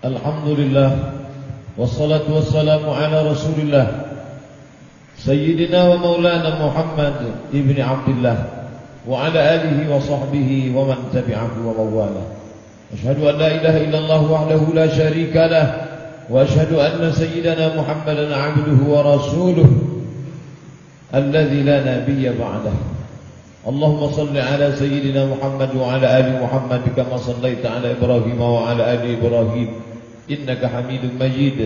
Alhamdulillah, wassalatu wassalamu ala Rasulillah Sayyidina wa maulana Muhammad ibni Abdillah wa ala alihi wa sahbihi wa man tabi'ahu wa mawala. Ashhadu an la ilaha illallah wahdahu la syarika lah wa ashhadu anna sayyidana Muhammadan abduhu wa rasuluh alladzi la nabiyya ba'dahu. Allahumma salli ala sayyidina Muhammad wa ala ali Muhammad kama sallaita ala Ibrahim wa ala ali Ibrahim innaka Hamidum Majid.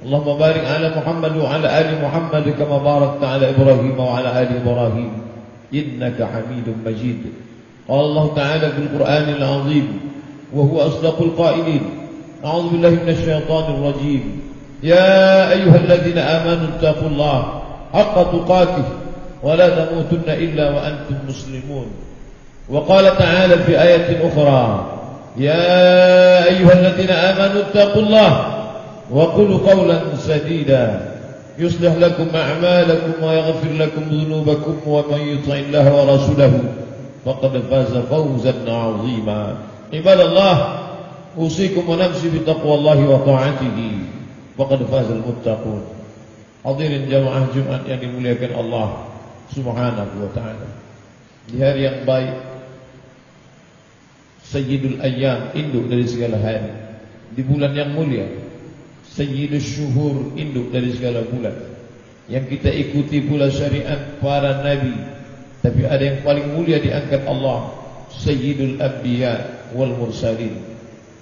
Allahumma barik ala Muhammad wa ala ali Muhammad kama barakta ala Ibrahim wa ala ali Ibrahim innaka Hamidum Majid. Qala Allah ta'ala fil Qur'anil 'azim wa huwa asdaqul qailin. A'udzu billahi minasy syaithanir rajim. Ya ayyuhalladzina amanu taqullaha haqqa tuqatih wa la tamutunna illa wa antum muslimun. Wa qala ta'ala fi ayatin ukhra يا أيها الذين آمنوا اتقوا الله وقولوا قولا سديدا يصلح لكم أعمالكم ويغفر لكم ذنوبكم ومن يطع الله ورسوله فقد فاز فوزا عظيما. عباد الله أوصيكم ونفسي بتقوى الله وطاعته فقد فاز المتقون. Hadirin jamaah Jumat yang dimuliakan Allah Subhanahu wa ta'ala, di hari yang baik, Sayyidul Ayyam, induk dari segala hari, di bulan yang mulia, Sayyidul Syuhur, induk dari segala bulan, yang kita ikuti pula syariat para nabi. Tapi ada yang paling mulia diangkat Allah, Sayyidul Anbiya wal Mursalin.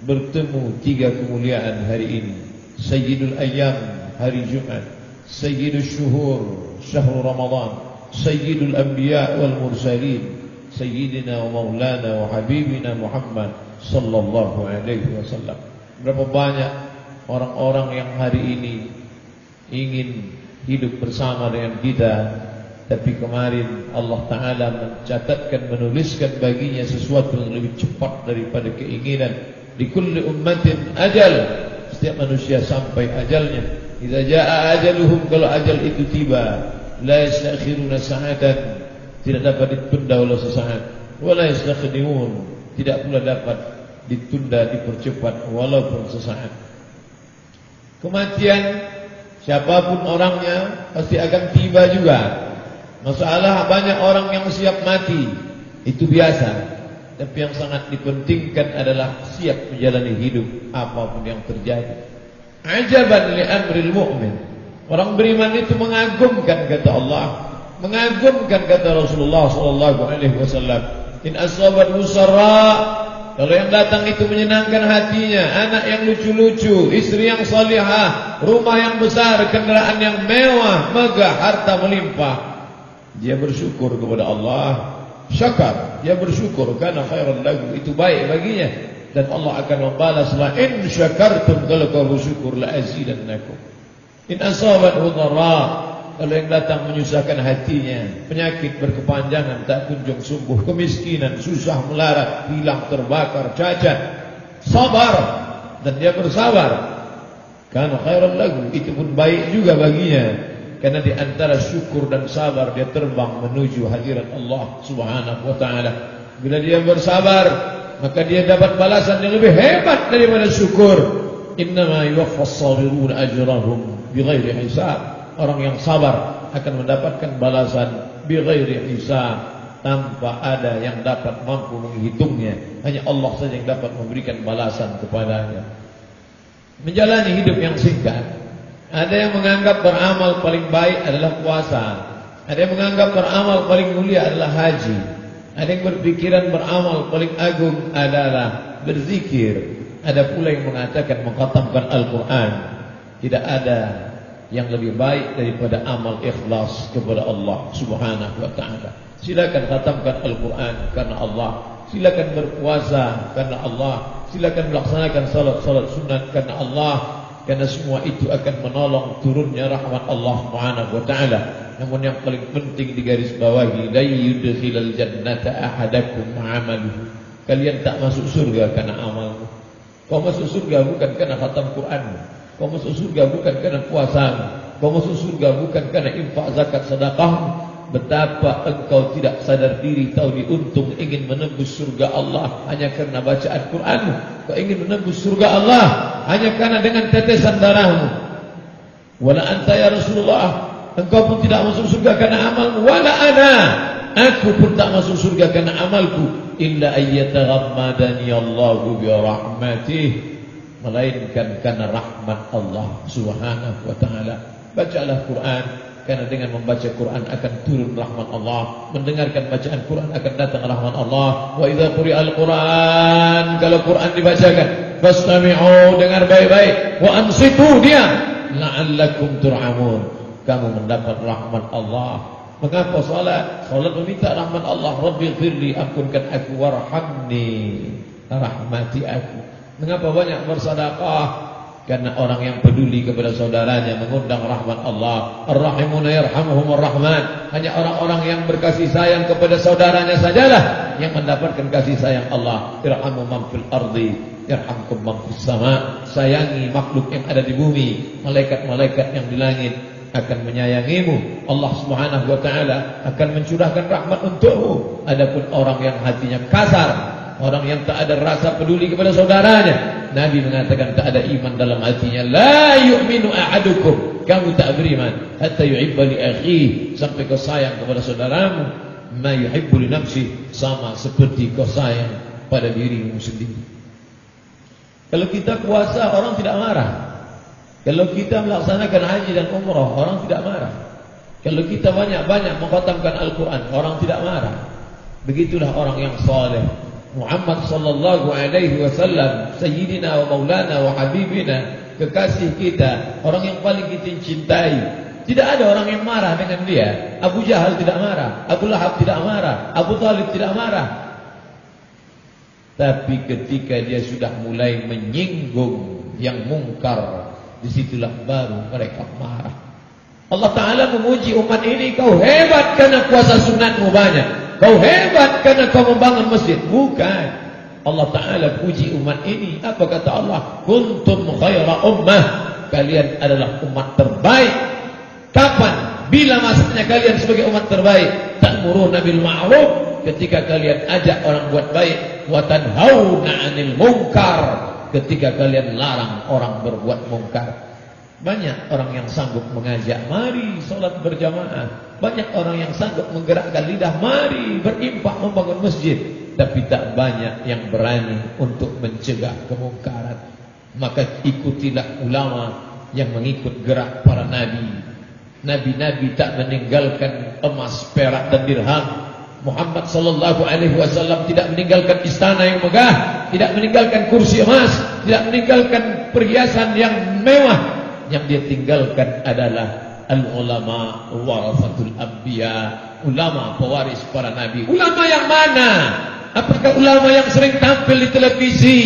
Bertemu tiga kemuliaan hari ini: Sayyidul Ayyam, hari Jumat; Sayyidul Syuhur, syahrul Ramadan; Sayyidul Anbiya wal Mursalin, Sayyidina wa maulana wa habibina Muhammad sallallahu alaihi wasallam. Berapa banyak orang-orang yang hari ini ingin hidup bersama dengan kita, tapi kemarin Allah Ta'ala mencatatkan, menuliskan baginya sesuatu yang lebih cepat daripada keinginan. Di kulli ummatin ajal, setiap manusia sampai ajalnya. Idza jaa ajaluhum, kalau ajal itu tiba, la yastakhiruna sa'atan, tidak dapat ditunda oleh sesaat, wala yastakdimun, tidak pula dapat ditunda, dipercepat walaupun sesaat. Kematian siapapun orangnya pasti akan tiba juga. Masalah banyak orang yang siap mati, itu biasa. Tapi yang sangat dipentingkan adalah siap menjalani hidup apapun yang terjadi. Ajaban li amril mu'min. Orang beriman itu mengagumkan, kata Allah, mengagumkan, kata Rasulullah sallallahu alaihi wasallam, in asabat musarra, kalau yang datang itu menyenangkan hatinya, anak yang lucu-lucu, istri yang salihah, rumah yang besar, kendaraan yang mewah, megah, harta melimpah, dia bersyukur kepada Allah. Syakar, dia bersyukur, karena khairan lahu, itu baik baginya, dan Allah akan membalas. La in syakartum, kalau kau bersyukur, la azidannakum. In asabat dharra, kalau yang datang menyusahkan hatinya, penyakit berkepanjangan tak kunjung sembuh, kemiskinan, susah melarat, hilang, terbakar, cacat, sabar, dan dia bersabar, karena khairan lagu, itu pun baik juga baginya. Karena di antara syukur dan sabar, dia terbang menuju hadirat Allah Subhanahu wa ta'ala. Bila dia bersabar, maka dia dapat balasan yang lebih hebat daripada syukur. Innama yuwaffas sabiruna ajrahum bighairi hisab. Orang yang sabar akan mendapatkan balasan bighairi hisab, tanpa ada yang dapat mampu menghitungnya. Hanya Allah saja yang dapat memberikan balasan kepadanya. Menjalani hidup yang singkat, ada yang menganggap beramal paling baik adalah puasa, ada yang menganggap beramal paling mulia adalah haji, ada yang berpikiran beramal paling agung adalah berzikir, ada pula yang mengatakan mengkhatamkan Al-Quran. Tidak ada yang lebih baik daripada amal ikhlas kepada Allah Subhanahu wa ta'ala. Silakan khatamkan Al-Quran karena Allah, silakan berpuasa karena Allah, silakan melaksanakan salat sunat karena Allah, karena semua itu akan menolong turunnya rahmat Allah Subhanahu wa ta'ala. Namun yang paling penting digarisbawahi, la yudkhilal jannata ahadakum amaluhu. Kalian tak masuk surga karena amalmu. Kau masuk surga bukan karena khatam Quranmu. Kau masuk surga bukan karena puasamu. Kau masuk surga bukan karena infak, zakat, sedekahmu. Betapa engkau tidak sadar diri, tahu diuntung ingin menembus surga Allah hanya karena bacaan Quranmu. Kau ingin menembus surga Allah hanya karena dengan tetesan darahmu. Wala anta ya Rasulullah, engkau pun tidak masuk surga karena amalmu. Wala ana, aku pun tak masuk surga karena amalku. Illa ayyataghammadani Allahu bi rahmatih, melainkan karena rahmat Allah Subhanahu wa taala. Bacalah Quran, karena dengan membaca Quran akan turun rahmat Allah. Mendengarkan bacaan Quran akan datang rahmat Allah. Wa idza quri'al Quran, kalau Quran dibacakan, fastami'u, dengar baik-baik, wa ansitu, diam, la'allakum turhamun, kamu mendapat rahmat Allah. Mengapa salat? Salat meminta rahmat Allah. Rabbighfirli, ampunkan aku, warhamni, rahmati aku. Mengapa banyak bersedekah? Karena orang yang peduli kepada saudaranya, mengundang rahmat Allah. Ar-rahimuna yarhamuhumur rahman. Hanya orang-orang yang berkasih sayang kepada saudaranya sajalah yang mendapatkan kasih sayang Allah. Irhamu man fil ardi yarhamkum man fis sama. Sayangi makhluk yang ada di bumi, malaikat-malaikat yang di langit akan menyayangimu. Allah Subhanahu wa taala akan mencurahkan rahmat untukmu. Adapun orang yang hatinya kasar, orang yang tak ada rasa peduli kepada saudaranya, Nabi mengatakan tak ada iman dalam hatinya. La yu'minu ahadukum, kamu tak beriman hatta yuhibba li akhihi, sampai kau sayang kepada saudaramu ma yuhibbu li nafsihi, sama seperti kau sayang pada dirimu sendiri. Kalau kita puasa, orang tidak marah. Kalau kita melaksanakan haji dan umrah, orang tidak marah. Kalau kita banyak-banyak mengkhatamkan Al-Quran, orang tidak marah. Begitulah orang yang saleh. Muhammad sallallahu alaihi wasallam, sayyidina wa maulana wa habibina, kekasih kita, orang yang paling kita cintai. Tidak ada orang yang marah dengan dia. Abu Jahal tidak marah, Abu Lahab tidak marah, Abu Talib tidak marah. Tapi ketika dia sudah mulai menyinggung yang mungkar, disitulah baru mereka marah. Allah Ta'ala memuji umat ini, kau hebat karena puasa sunatmu banyak, kau hebat karena kau membangun masjid. Bukan. Allah Ta'ala puji umat ini. Apa kata Allah? Kuntum khaira ummah, kalian adalah umat terbaik. Kapan? Bila masanya kalian sebagai umat terbaik. Ta'muruna bil ma'ruf, ketika kalian ajak orang buat baik. Wa tanhauna 'anil munkar, ketika kalian larang orang berbuat mungkar. Banyak orang yang sanggup mengajak, mari solat berjamaah. Banyak orang yang sanggup menggerakkan lidah, mari berinfak membangun masjid. Tapi tak banyak yang berani untuk mencegah kemungkaran. Maka ikutilah ulama yang mengikut gerak para nabi. Nabi-nabi tak meninggalkan emas, perak dan dirham. Muhammad sallallahu alaihi wasallam tidak meninggalkan istana yang megah, tidak meninggalkan kursi emas, tidak meninggalkan perhiasan yang mewah. Yang dia tinggalkan adalah al-ulama warasatul anbiya, ulama pewaris para nabi. Ulama yang mana? Apakah ulama yang sering tampil di televisi?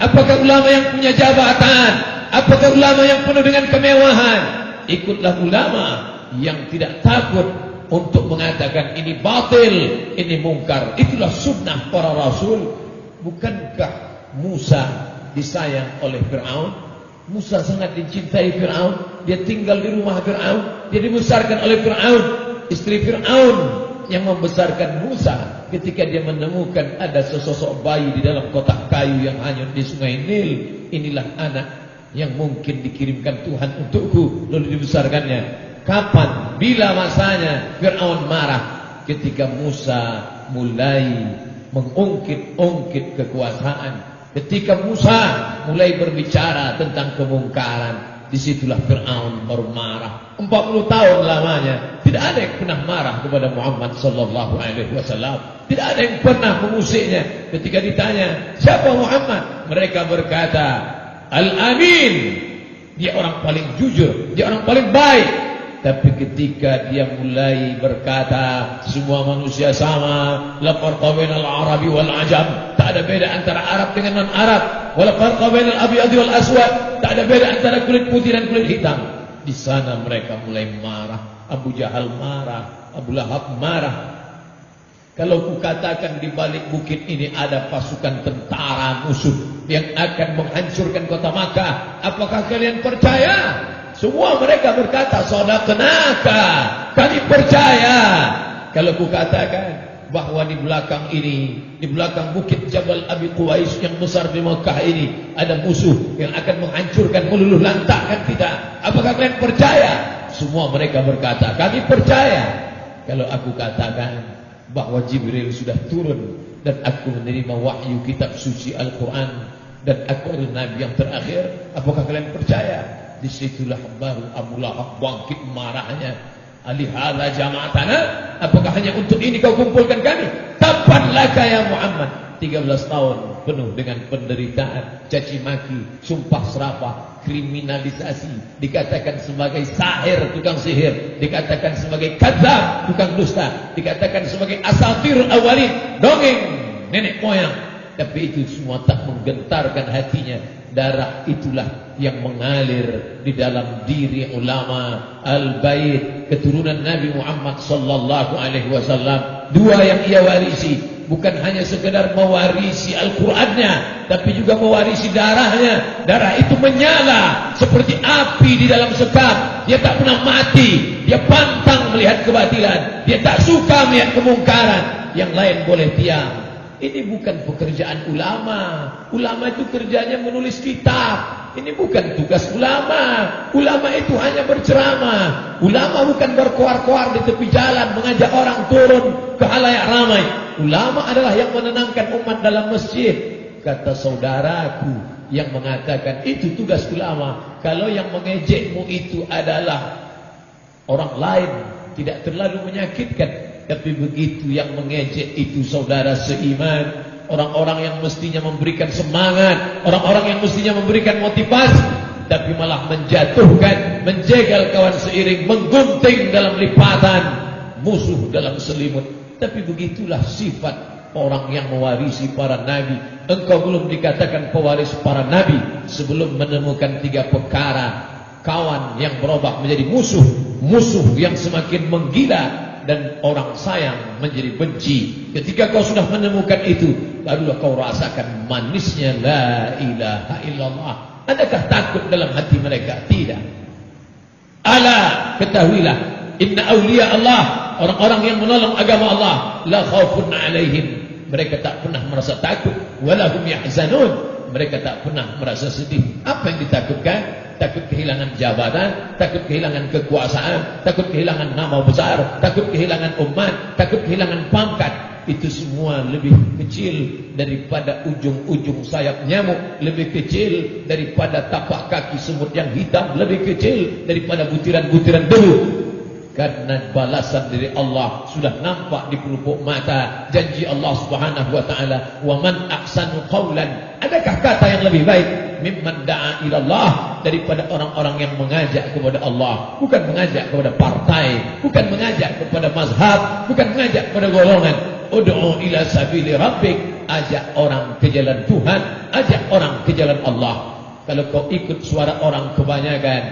Apakah ulama yang punya jabatan? Apakah ulama yang penuh dengan kemewahan? Ikutlah ulama yang tidak takut untuk mengatakan ini batil, ini mungkar. Itulah sunnah para rasul. Bukankah Musa disayang oleh Fir'aun? Musa sangat dicintai Fir'aun. Dia tinggal di rumah Fir'aun, dia dibesarkan oleh Fir'aun. Istri Fir'aun yang membesarkan Musa, ketika dia menemukan ada sesosok bayi di dalam kotak kayu yang hanyut di sungai Nil. Inilah anak yang mungkin dikirimkan Tuhan untukku, lalu dibesarkannya. Kapan? Bila masanya Fir'aun marah, ketika Musa mulai mengungkit-ungkit kekuasaan. Ketika Musa mulai berbicara tentang kemungkaran, disitulah Fir'aun baru marah. 40 tahun lamanya tidak ada yang pernah marah kepada Muhammad sallallahu alaihi wasallam. Tidak ada yang pernah memusiknya. Ketika ditanya, siapa Muhammad? Mereka berkata, Al-Amin. Dia orang paling jujur, dia orang paling baik. Tapi ketika dia mulai berkata semua manusia sama, la farqa bainal arabi wal ajam, tak ada beda antara Arab dengan non-Arab, wala farqa bainal abyad wal aswad, tak ada beda antara kulit putih dan kulit hitam. Di sana mereka mulai marah. Abu Jahal marah, Abu Lahab marah. Kalau kukatakan di balik bukit ini ada pasukan tentara musuh yang akan menghancurkan kota Makkah, apakah kalian percaya? Semua mereka berkata, sadaqnaka, kami percaya. Kalau kukatakan bahwa di belakang ini, di belakang bukit Jabal Abi Quwais yang besar di Mekah ini ada musuh yang akan menghancurkan, meluluh lantakkan kita. Apakah kalian percaya? Semua mereka berkata, kami percaya. Kalau aku katakan bahwa Jibril sudah turun dan aku menerima wahyu kitab suci Al-Quran dan aku adalah Nabi yang terakhir, apakah kalian percaya? Disitulah baru Abu Lahab bangkit marahnya. Alihala jama'atana, apakah hanya untuk ini kau kumpulkan kami? Taban laka ya Muhammad. 13 tahun penuh dengan penderitaan, caci maki, sumpah serapah, kriminalisasi, dikatakan sebagai sahir, tukang sihir, dikatakan sebagai kadzab, tukang dusta, dikatakan sebagai asatir awalin, dongeng nenek moyang. Tapi itu semua tak menggentarkan hatinya. Darah itulah yang mengalir di dalam diri ulama al-bait, keturunan Nabi Muhammad sallallahu alaihi wasallam. Dua yang ia warisi, bukan hanya sekedar mewarisi Al-Qur'annya, tapi juga mewarisi darahnya. Darah itu menyala seperti api di dalam sekam. Dia tak pernah mati. Dia pantang melihat kebatilan. Dia tak suka melihat kemungkaran. Yang lain boleh diam. Ini bukan pekerjaan ulama. Ulama itu kerjanya menulis kitab. Ini bukan tugas ulama. Ulama itu hanya berceramah. Ulama bukan berkoar-koar di tepi jalan mengajak orang turun ke halayak ramai. Ulama adalah yang menenangkan umat dalam masjid. Kata saudaraku yang mengatakan itu tugas ulama. Kalau yang mengejekmu itu adalah orang lain, tidak terlalu menyakitkan. Tapi begitu yang mengejek itu saudara seiman, orang-orang yang mestinya memberikan semangat, orang-orang yang mestinya memberikan motivasi, tapi malah menjatuhkan, menjegal kawan seiring, menggunting dalam lipatan, musuh dalam selimut. Tapi begitulah sifat orang yang mewarisi para nabi. Engkau belum dikatakan pewaris para nabi sebelum menemukan 3 perkara. Kawan yang berubah menjadi musuh, musuh yang semakin menggila, dan orang sayang menjadi benci. Ketika kau sudah menemukan itu, barulah kau rasakan manisnya la ilaha illallah. Adakah takut dalam hati mereka? Tidak. Ala, ketahuilah, inna awliya Allah, orang-orang yang menolong agama Allah, la khaufun alaihim, mereka tak pernah merasa takut, walahum yahzanun, mereka tak pernah merasa sedih. Apa yang ditakutkan? Takut kehilangan jabatan, takut kehilangan kekuasaan, takut kehilangan nama besar, takut kehilangan umat, takut kehilangan pangkat. Itu semua lebih kecil daripada ujung-ujung sayap nyamuk, lebih kecil daripada tapak kaki semut yang hitam, lebih kecil daripada butiran-butiran debu. Karena balasan dari Allah sudah nampak di pelupuk mata. Janji Allah Subhanahu wa taala, "Wa man ahsanu qawlan." Adakah kata yang lebih baik mimman da'a ila Allah, daripada orang-orang yang mengajak kepada Allah, bukan mengajak kepada partai, bukan mengajak kepada mazhab, bukan mengajak kepada golongan. Ud'u ila sabili rabbik, ajak orang ke jalan Tuhan, ajak orang ke jalan Allah. Kalau kau ikut suara orang kebanyakan,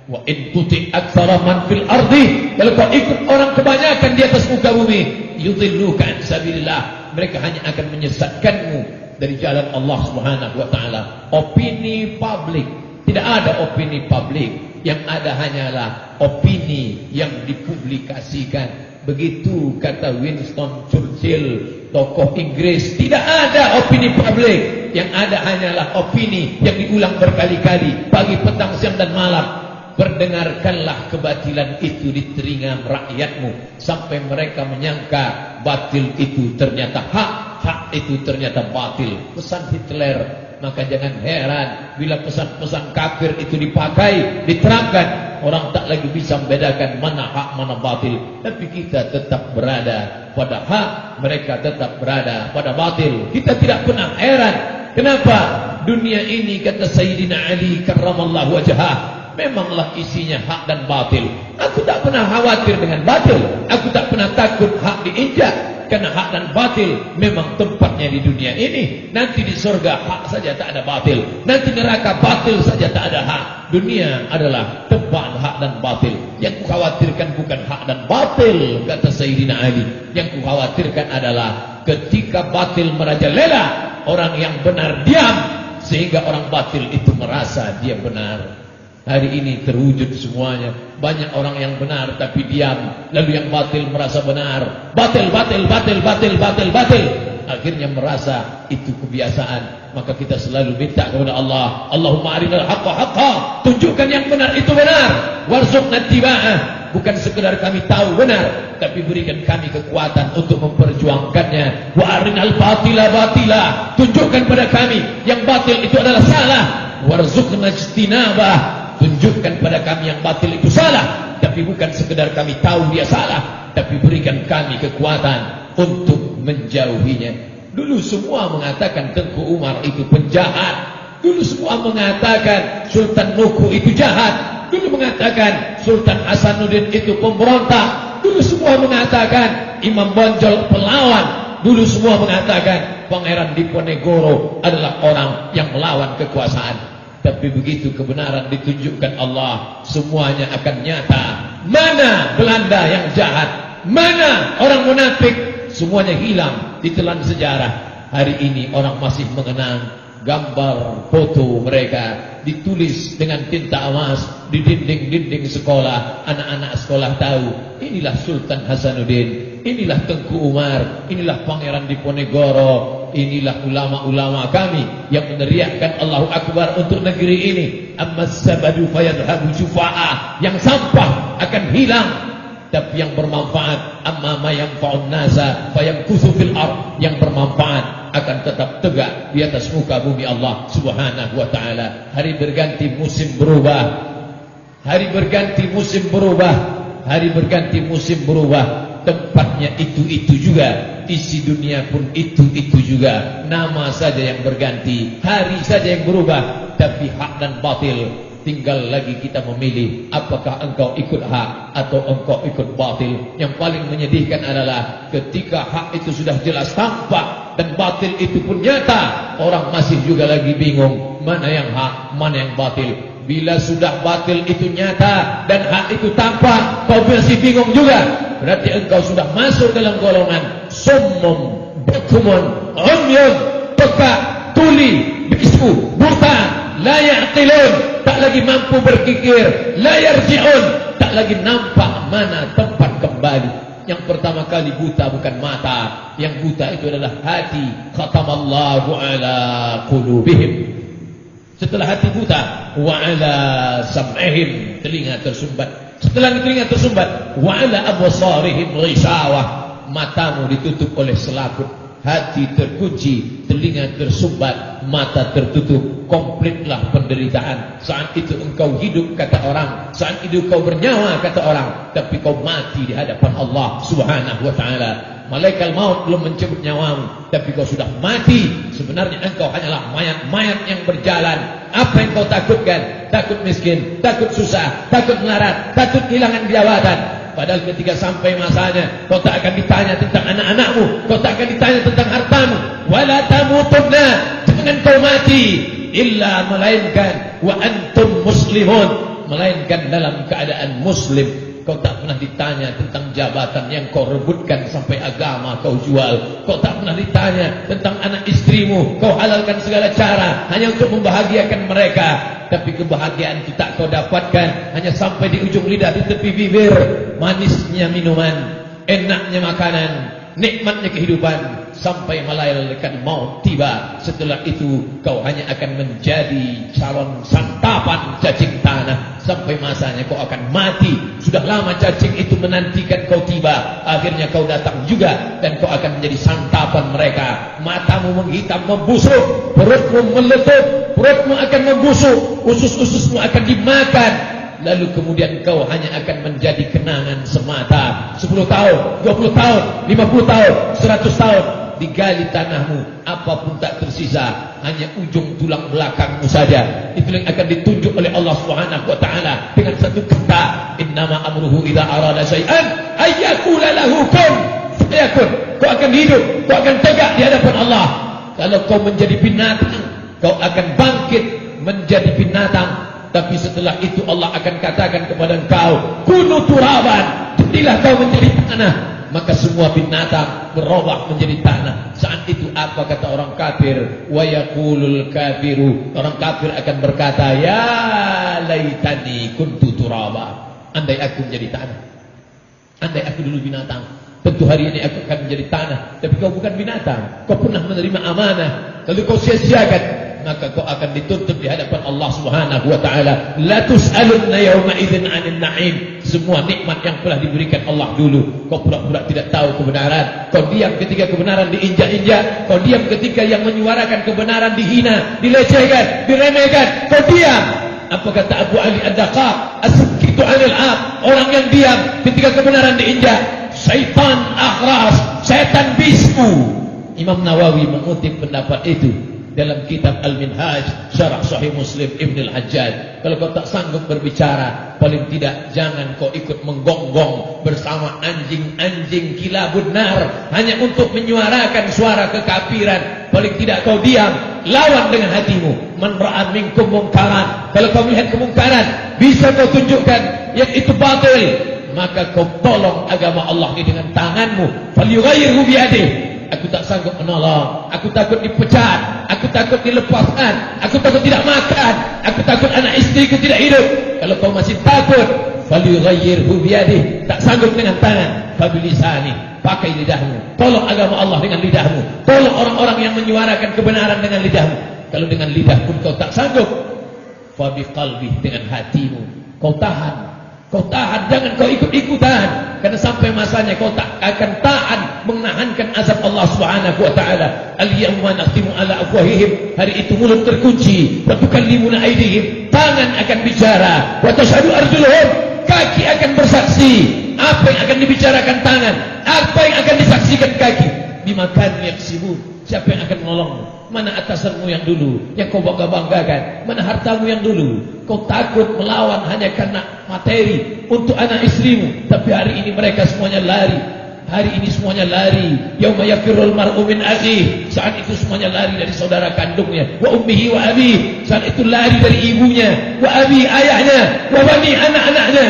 wa in tuti aktsara man fil ardi, kalau kau ikut orang kebanyakan di atas muka bumi, yudhilluka an sabilillah, mereka hanya akan menyesatkanmu dari jalan Allah Subhanahu wa taala. Opini publik, tidak ada opini publik, yang ada hanyalah opini yang dipublikasikan. Begitu kata Winston Churchill, tokoh Inggris. Tidak ada opini publik, yang ada hanyalah opini yang diulang berkali-kali, pagi, petang, siang dan malam. Perdengarkanlah kebatilan itu di telinga rakyatmu sampai mereka menyangka batil itu ternyata hak, hak itu ternyata batil. Pesan Hitler, maka jangan heran bila pesan-pesan kafir itu dipakai, diterangkan, orang tak lagi bisa membedakan mana hak mana batil. Tapi kita tetap berada pada hak, mereka tetap berada pada batil. Kita tidak pernah heran kenapa dunia ini, kata Sayyidina Ali karramallahu wajhah, memanglah isinya hak dan batil. Aku tak pernah khawatir dengan batil. Aku tak pernah takut hak diinjak, karena hak dan batil memang tempatnya di dunia ini. Nanti di surga hak saja tak ada batil, nanti neraka batil saja tak ada hak. Dunia adalah tempat hak dan batil. Yang kukhawatirkan bukan hak dan batil, kata Sayyidina Ali. Yang kukhawatirkan adalah ketika batil merajalela, orang yang benar diam, sehingga orang batil itu merasa dia benar. Hari ini terwujud semuanya. Banyak orang yang benar tapi diam, lalu yang batil merasa benar. Batil. Akhirnya merasa itu kebiasaan. Maka kita selalu minta kepada Allah, Allahumma arinal haqqa haqqa, tunjukkan yang benar itu benar. Warzuqna ittiba'ah, bukan sekedar kami tahu benar, tapi berikan kami kekuatan untuk memperjuangkannya. Wa arinal batila batila, tunjukkan pada kami yang batil itu adalah salah. Warzuqna ijtinabah, tunjukkan pada kami yang batil itu salah, tapi bukan sekedar kami tahu dia salah, tapi berikan kami kekuatan untuk menjauhinya. Dulu semua mengatakan Tengku Umar itu penjahat. Dulu semua mengatakan Sultan Nuku itu jahat. Dulu mengatakan Sultan Hasanuddin itu pemberontak. Dulu semua mengatakan Imam Bonjol pelawan. Dulu semua mengatakan Pangeran Diponegoro adalah orang yang melawan kekuasaan. Tapi begitu kebenaran ditunjukkan Allah, semuanya akan nyata. Mana Belanda yang jahat? Mana orang munafik? Semuanya hilang, ditelan sejarah. Hari ini orang masih mengenang gambar foto mereka, ditulis dengan tinta emas di dinding-dinding sekolah. Anak-anak sekolah tahu, inilah Sultan Hasanuddin, inilah Tengku Umar, inilah Pangeran Diponegoro, inilah ulama-ulama kami yang meneriakkan Allahu Akbar untuk negeri ini. Ammas sabadu fayadhabu syufa'ah, yang sampah akan hilang, tapi yang bermanfaat, amma ma yanfa'un nasa fayamkuthu fil ard, yang bermanfaat akan tetap tegak di atas muka bumi Allah Subhanahu wa taala. Hari berganti musim berubah. Hari berganti musim berubah. Hari berganti musim berubah. Tempatnya itu juga, isi dunia pun itu juga. Nama saja yang berganti, hari saja yang berubah, tapi hak dan batil tinggal lagi kita memilih, apakah engkau ikut hak atau engkau ikut batil. Yang paling menyedihkan adalah ketika hak itu sudah jelas tampak dan batil itu pun nyata, orang masih juga lagi bingung mana yang hak, mana yang batil. Bila sudah batil itu nyata dan hak itu tampak, kau masih bingung juga, berarti engkau sudah masuk dalam golongan summum, bukumun, umyun, peka, tuli, bisu, buta, la ya'qilun, tak lagi mampu berpikir, la yarji'un, tak lagi nampak mana tempat kembali. Yang pertama kali buta bukan mata, yang buta itu adalah hati. Khatamallahu ala qulubihim. Setelah hati buta, wa ala sam'ihim, telinga tersumbat. Setelah telinga tersumbat, wa ala absarihim ghisawah, matamu ditutup oleh selaput. Hati terkunci, telinga tersumbat, mata tertutup, komplitlah penderitaan. Saat itu engkau hidup kata orang, saat itu kau bernyawa kata orang, tapi kau mati di hadapan Allah Subhanahu wa taala. Malaikat maut belum mencabut nyawamu, tapi kau sudah mati. Sebenarnya engkau hanyalah mayat-mayat yang berjalan. Apa yang kau takutkan? Takut miskin, takut susah, takut melarat, takut kehilangan jabatan. Padahal ketika sampai masanya, kau tak akan ditanya tentang anak-anakmu, kau tak akan ditanya tentang hartamu. Wala tamutunna, jangan kau mati illa, melainkan wa antum muslimun, melainkan dalam keadaan muslim. Kau tak pernah ditanya tentang jabatan yang kau rebutkan sampai agama kau jual. Kau tak pernah ditanya tentang anak istrimu, kau halalkan segala cara hanya untuk membahagiakan mereka. Tapi kebahagiaan itu tak kau dapatkan, hanya sampai di ujung lidah, di tepi bibir. Manisnya minuman, enaknya makanan, nikmatnya kehidupan, sampai malaikat maut tiba. Setelah itu kau hanya akan menjadi calon santapan cacing tanah. Sampai masanya kau akan mati. Sudah lama cacing itu menantikan kau tiba. Akhirnya kau datang juga, dan kau akan menjadi santapan mereka. Matamu menghitam, membusuk, perutmu meletup, perutmu akan membusuk, usus-ususmu akan dimakan. Lalu kemudian kau hanya akan menjadi kenangan semata. 10 tahun, 20 tahun, 50 tahun, 100 tahun digali tanahmu, apapun tak tersisa, hanya ujung tulang belakangmu saja. Itu yang akan ditunjuk oleh Allah Subhanahu wa taala dengan satu kata, innama amruhu idza arada syai'an ayyakula lahu kun fayakun. Kau akan hidup, kau akan tegak di hadapan Allah. Kalau kau menjadi binatang, kau akan bangkit menjadi binatang. Tapi setelah itu Allah akan katakan kepada engkau, kunu turaban, jadilah kau menjadi tanah. Maka semua binatang berubah menjadi tanah. Saat itu apa kata orang kafir? Wa yaqulul kafiru, orang kafir akan berkata, ya laitani kuntu turaba. Andai aku menjadi tanah, andai aku dulu binatang, tentu hari ini aku akan menjadi tanah. Tapi kau bukan binatang, kau pernah menerima amanah, lalu kau sia-siakan, maka kau akan dituntut di hadapan Allah Subhanahu wa taala. La tus'alunna yawma idzin 'anil na'im. Semua nikmat yang telah diberikan Allah dulu, kau pura-pura tidak tahu kebenaran. Kau diam ketika kebenaran diinjak-injak, kau diam ketika yang menyuarakan kebenaran dihina, dilecehkan, diremehkan. Kau diam. Apa kata Abu Ali Ad-Daqqaq? As-sukitu 'anil 'ab. Orang yang diam ketika kebenaran diinjak, syaitan akhras, setan bisu. Imam Nawawi mengutip pendapat itu dalam kitab Al-Minhaj Syarah Sahih Muslim Ibn Al-Hajjaj. Kalau kau tak sanggup berbicara, paling tidak jangan kau ikut menggonggong bersama anjing-anjing kilabun nar hanya untuk menyuarakan suara kekafiran. Paling tidak kau diam, lawan dengan hatimu. Man ra'a minkum mungkaran, kalau kau melihat kemungkaran bisa kau tunjukkan yang itu batil, maka kau tolong agama Allah ini dengan tanganmu. Falyughayyirhu biyadihi. Aku tak sanggup menolong, aku takut dipecat, aku takut dilepaskan, aku takut tidak makan, aku takut anak istriku tidak hidup. Kalau kau masih takut, falyughayyirhu biyadihi, tak sanggup dengan tangan, fabilisani, pakai lidahmu. Tolong agama Allah dengan lidahmu. Tolong orang-orang yang menyuarakan kebenaran dengan lidahmu. Kalau dengan lidah pun kau tak sanggup, fabiqalbi, dengan hatimu. Kau tahan. Kau tahan, jangan kau ikut-ikutan, karena sampai masanya kau tak akan tahan menahankan azab Allah Subhanahu wa taala. Al-yawma nakhtimu ala afwahihim, hari itu mulut terkunci, wa tukallimuna aydihim, tangan akan bicara, wa tashhadu arjuluhum, kaki akan bersaksi. Apa yang akan dibicarakan tangan, apa yang akan disaksikan kaki, bimakan yaksibun, siapa yang akan menolongmu? Mana atasanmu yang dulu, yang kau bangga-banggakan? Mana hartamu yang dulu? Kau takut melawan hanya karena materi untuk anak istrimu. Tapi hari ini mereka semuanya lari. Hari ini semuanya lari. Yauma yafirrul mar'u min akhihi. Saat itu semuanya lari dari saudara kandungnya. Wa ummihi wa abi. Saat itu lari dari ibunya. Wa abi, ayahnya. Wa bani, anak-anaknya.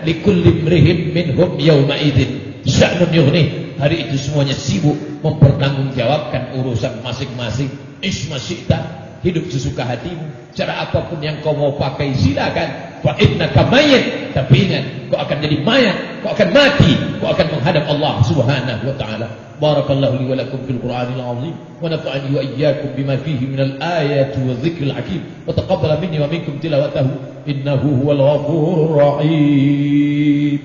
Likulli imrihim minhum yauma idzin sya'nun yughnih. Hari itu semuanya sibuk mempertanggungjawabkan urusan masing-masing. Isma syi'ta, hidup sesuka hatimu. Cara apapun yang kau mau pakai silakan. Fa innaka mayyit, tapi ingat kau akan jadi mayat, kau akan mati, kau akan menghadap Allah Subhanahu wa taala. Barakallahu li wa lakum fil Qur'anil 'azim wa nafa'ani wa iyyakum bima fihi minal ayati wa dzikril hakim wa taqabbala minni wa minkum tilawatahu innahu huwal ghafurur rahim.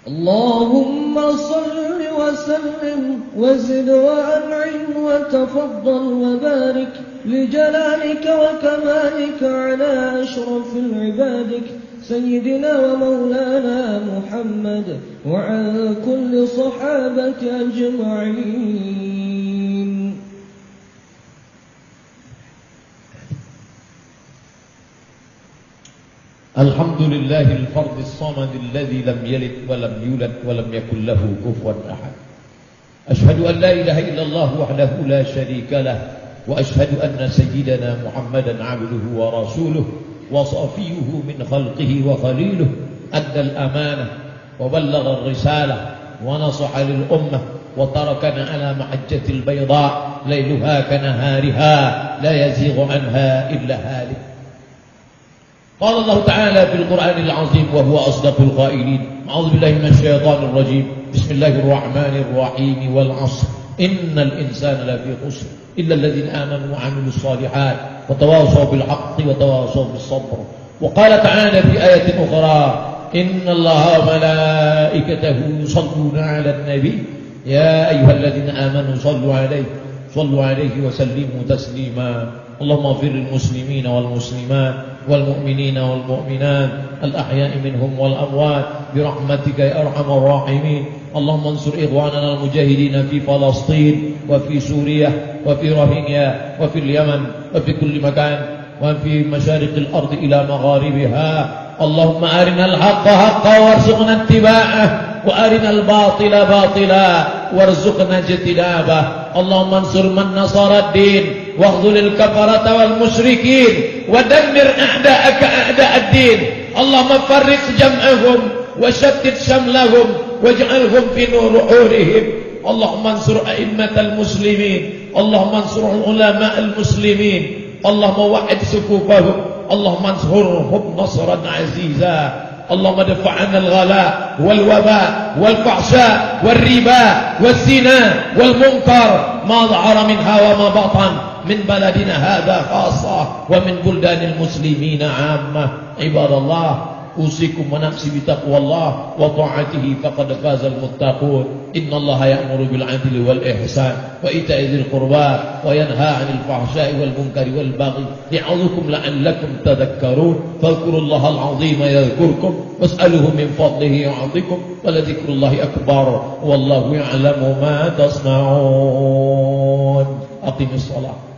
اللهم صل وسلم وزد وأنعم وتفضل وبارك لجلالك وكمالك على أشرف عبادك سيدنا ومولانا محمد وعلى كل صحابة أجمعين. الحمد لله الفرد الصمد الذي لم يلد ولم يولد ولم يكن له كفوا أحد. أشهد أن لا إله إلا الله وحده لا شريك له وأشهد أن سيدنا محمدا عبده ورسوله وصفيه من خلقه وخليله أدى الأمانة وبلغ الرسالة ونصح للأمة وتركنا على محجة البيضاء ليلها كنهارها لا يزيغ عنها إلا هالك. قال الله تعالى في القرآن العظيم وهو أصدق القائلين. أعوذ بالله من الشيطان الرجيم. بسم الله الرحمن الرحيم. والعصر إن الإنسان لفي خسر إلا الذين آمنوا وعملوا الصالحات وتواصوا بالحق وتواصوا بالصبر. وقال تعالى في آية أخرى إن الله وملائكته يصلون على النبي يا أيها الذين آمنوا صلوا عليه وسلموا تسليما. اللهم اغفر للمسلمين والمسلمات والمؤمنين والمؤمنات الأحياء منهم والأموات برحمتك يا أرحم الراحمين. اللهم انصر إخواننا المجاهدين في فلسطين وفي سوريا وفي روهينيا وفي اليمن وفي كل مكان وفي مشارق الأرض إلى مغاربها. اللهم أرنا الحق حقا وارزقنا اتباعه وأرنا الباطل باطلا وارزقنا اجتنابه. اللهم انصر من نصر الدين واخذل الكفرة والمشركين ودمر أعداءك أعداء الدين. اللهم فرق جمعهم وشتت شملهم واجعلهم في نورهم. اللهم انصر أئمة المسلمين، اللهم انصر علماء المسلمين، اللهم وحد صفوفهم، اللهم انصرهم نصرا عزيزا. اللهم ادفع عنا الغلاء والوباء والفحشاء والربا والزنا والمنكر ما ظهر منها وما بطن من بلدنا هذا خاصة ومن بلدان المسلمين عامة. عباد الله، أوصيكم ونفسي بتقوى الله وطاعته فقد فاز المتقون. إن الله يأمر بالعدل والإحسان وإيتاء ذي القربى وينهى عن الفحشاء والمنكر والبغي يعظكم لعلكم تذكرون. فاذكروا الله العظيم يذكركم واسألوه من فضله يعطيكم ولذكر الله أكبر والله يعلم ما تصنعون. أقم الصلاة.